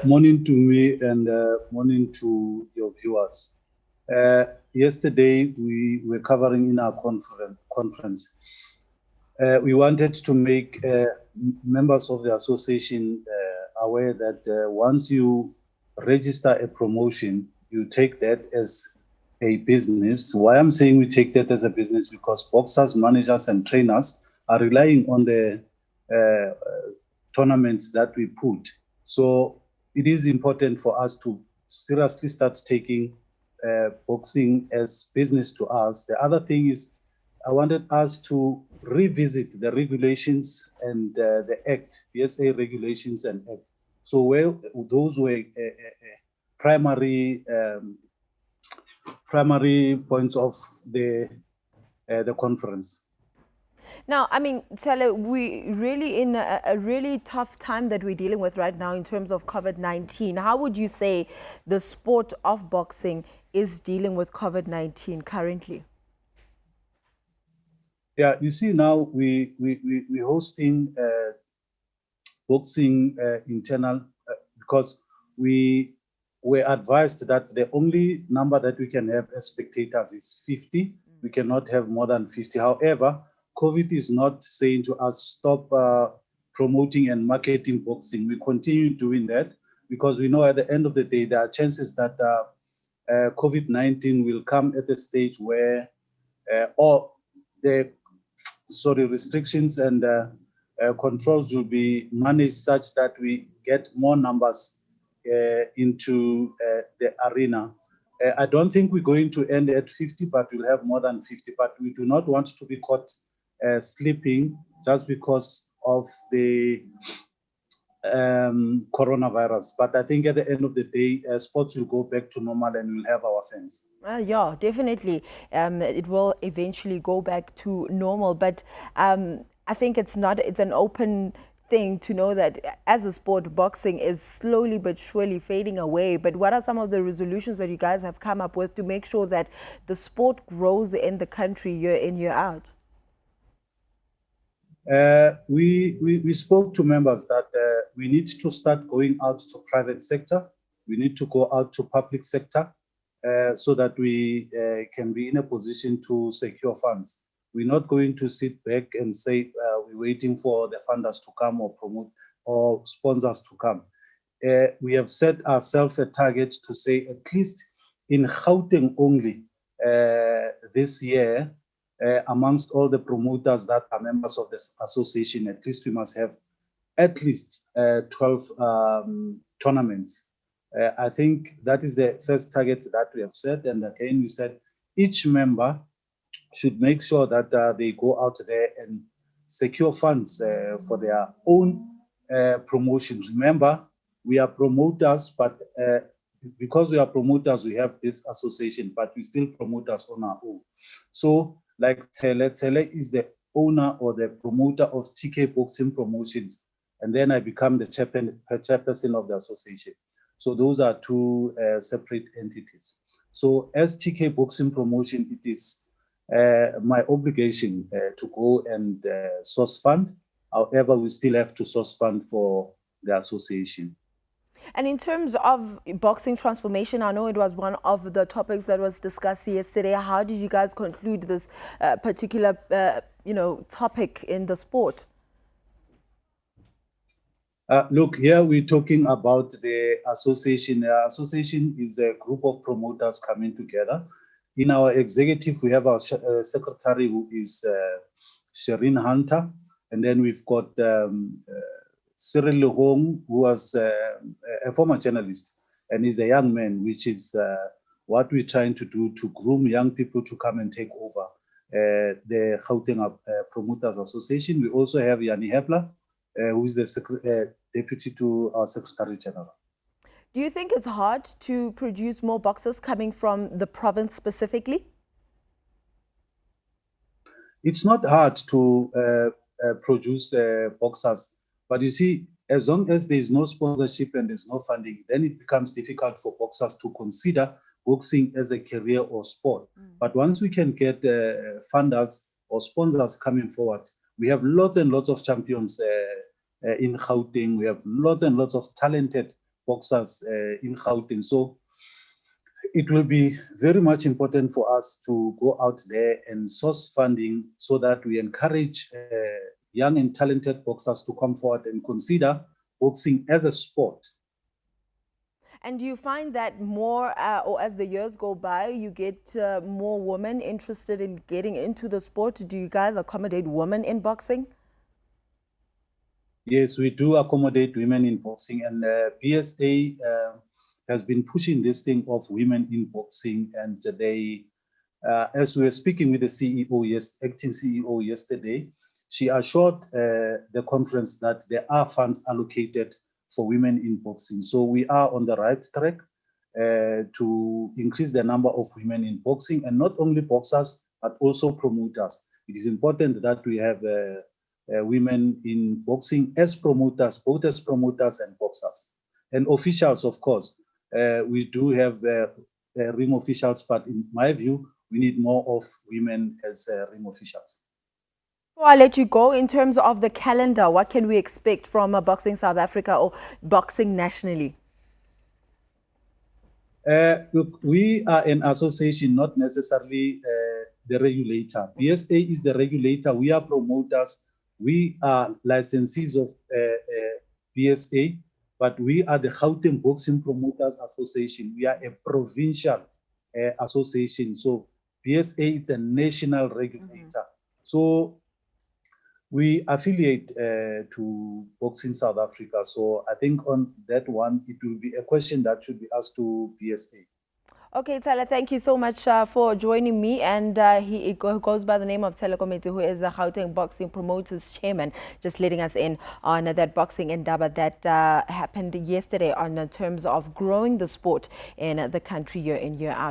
Morning to me and morning to your viewers. Yesterday, we were covering in our conference. We wanted to make members of the association aware that once you register a promotion, you take that as a business. Why I'm saying we take that as a business, because boxers, managers, and trainers are relying on the tournaments that we put. So it is important for us to seriously start taking boxing as business to us. The other thing is, I wanted us to revisit the regulations and the Act, BSA regulations and Act. So where those were primary points of the conference. Now, I mean, Tele, we really in a really tough time that we're dealing with right now in terms of COVID-19. How would you say the sport of boxing is dealing with COVID-19 currently? Yeah, you see now we're hosting boxing internal because we were advised that the only number that we can have as spectators is 50. We cannot have more than 50. However, COVID is not saying to us, stop promoting and marketing boxing. We continue doing that because we know at the end of the day, there are chances that COVID-19 will come at a stage where all the restrictions and controls will be managed such that we get more numbers into the arena. I don't think we're going to end at 50, but we'll have more than 50. But we do not want to be caught sleeping just because of the coronavirus. But I think at the end of the day, sports will go back to normal and we'll have our fans. Yeah, definitely. It will eventually go back to normal. But I think it's an open thing to know that as a sport, boxing is slowly but surely fading away. But what are some of the resolutions that you guys have come up with to make sure that the sport grows in the country year in, year out? We spoke to members that we need to start going out to private sector. We need to go out to public sector so that we can be in a position to secure funds. We're not going to sit back and say we're waiting for the funders to come or promote or sponsors to come. We have set ourselves a target to say at least in Gauteng only this year, amongst all the promoters that are members of this association, at least we must have at least 12 tournaments. I think that is the first target that we have set. And again, we said each member should make sure that they go out there and secure funds for their own promotions. Remember, we are promoters, but because we are promoters, we have this association, but we still promoters on our own. So like Tele is the owner or the promoter of TK Boxing Promotions, and then I become the chairperson of the association. So those are two separate entities. So as TK Boxing Promotion, it is my obligation to go and source fund. However, we still have to source fund for the association. And in terms of boxing transformation, I know it was one of the topics that was discussed yesterday. How did you guys conclude this particular, topic in the sport? Look, here we're talking about the association. The association is a group of promoters coming together. In our executive, we have our secretary, who is Shireen Hunter, and then we've got Cyril Lehong, who was a former journalist, and is a young man, which is what we're trying to do to groom young people to come and take over the Gauteng Promoters Association. We also have Yanni Hepler, who is the deputy to our Secretary General. Do you think it's hard to produce more boxers coming from the province specifically? It's not hard to produce boxers, but you see, as long as there is no sponsorship and there's no funding, then it becomes difficult for boxers to consider boxing as a career or sport. But once we can get funders or sponsors coming forward, we have lots and lots of champions in Gauteng. We have lots and lots of talented boxers in Gauteng. So it will be very much important for us to go out there and source funding so that we encourage young and talented boxers to come forward and consider boxing as a sport. And do you find that more, or as the years go by, you get more women interested in getting into the sport? Do you guys accommodate women in boxing? Yes, we do accommodate women in boxing, and BSA has been pushing this thing of women in boxing. And they, as we were speaking with the CEO, acting CEO yesterday, she assured the conference that there are funds allocated for women in boxing. So we are on the right track to increase the number of women in boxing, and not only boxers, but also promoters. It is important that we have women in boxing as promoters, both as promoters and boxers. And officials, of course. We do have ring officials, but in my view, we need more of women as ring officials. Before I let you go, in terms of the calendar, what can we expect from Boxing South Africa or boxing nationally? Look, we are an association, not necessarily the regulator. BSA is the regulator. We are promoters. We are licensees of BSA, but we are the Gauteng Boxing Promoters Association. We are a provincial association. So BSA is a national regulator. So we affiliate to Boxing South Africa. So I think on that one, it will be a question that should be asked to BSA. Okay, Tyler, thank you so much for joining me. And he goes by the name of Telekomete, who is the Gauteng Boxing Promoters Chairman, just letting us in on that boxing Indaba that happened yesterday on terms of growing the sport in the country year in, year out.